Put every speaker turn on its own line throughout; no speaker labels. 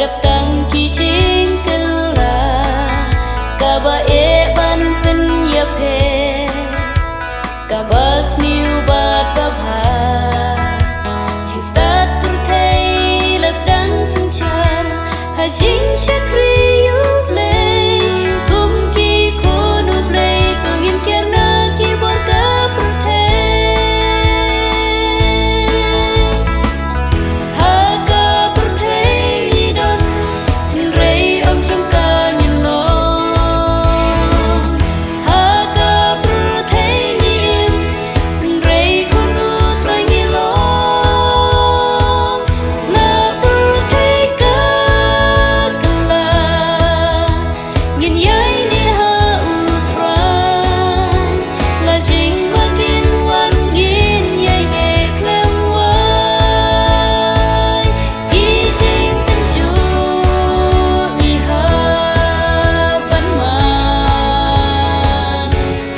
datang kijing kela kaba ban pen ya pe kaba sniu bat babha chistat purthei las dang sinchan hajing chakri yuk le kum ki khonu play tungin kerna ki bor ka purthei ha ka purthei don rei om trong ka nhìn lo ha ka purthei nim rei khonu play nhìn lo na purthei ka kala nhìn yai ni ha utrai la jing ma kin wan gin yai ke klem wai ki jing tan chu ni ha pan man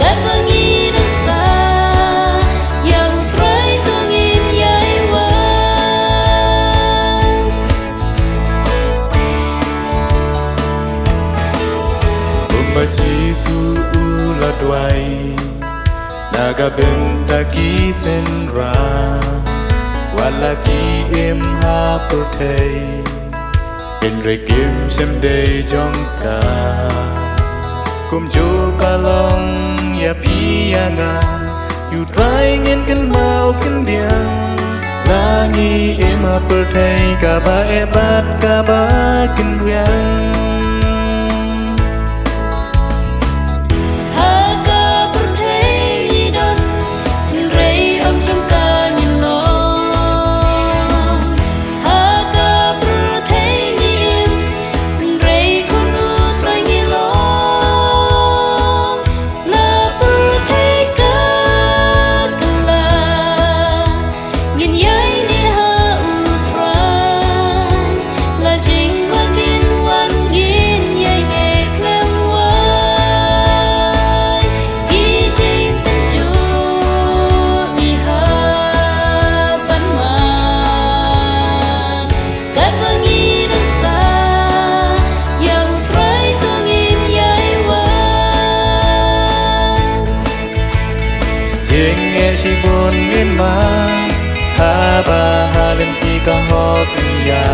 kat bangi dan sa ya utrai tungin yai wai
Umba Jisu ula dwai naga bentaki senra walaki em ha purthei en rekim semdei jongka kum jo kalong ya pianga you trying in kan mau kan diang langi em ha purthei ka ba e bat ka ba kan riang
ha ka purthei don rei om trong ka nhìn lo ha ka purthei nim rei khonu play nhìn lo na purthei ka kala nhìn yai ni ha utrai la jing ma kin wan gin yai ke klem wai ki jing tan chu ni ha pan man kat bangi dan sa ya utrai tungin yai wai
Jeng e si bon ngin ma ha ba ha len pi ka hok ya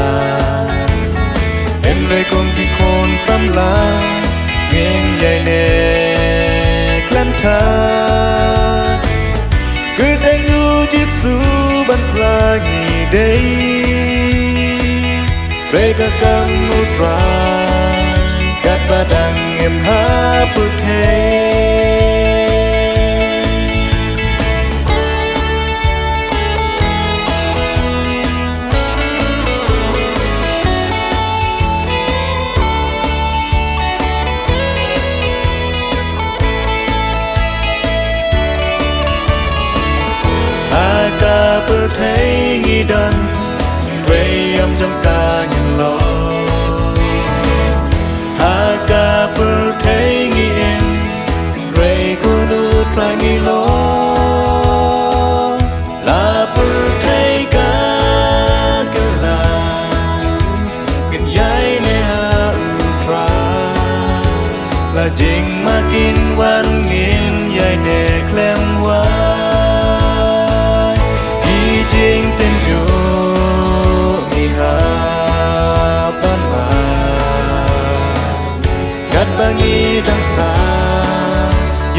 en re kon pi kon sam la ngin yai ne klem tha cứ đánh u Giêsu ban pla ngi dei re ka kam u tra kat ba dang em ha purthei Ka purthei ngi dan rei am trong ka nhìn lo ha ka purthei ngi em rei ko nu trai ngi lo la purthei ka la kin yai ne ha tra la jing ma kin wan ngin yai ne klem wa jing tên chu ni ha pan ma kat bangi dang sa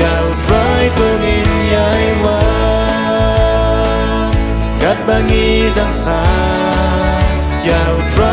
yau try tungin yai wa kat bangi dang sa yau try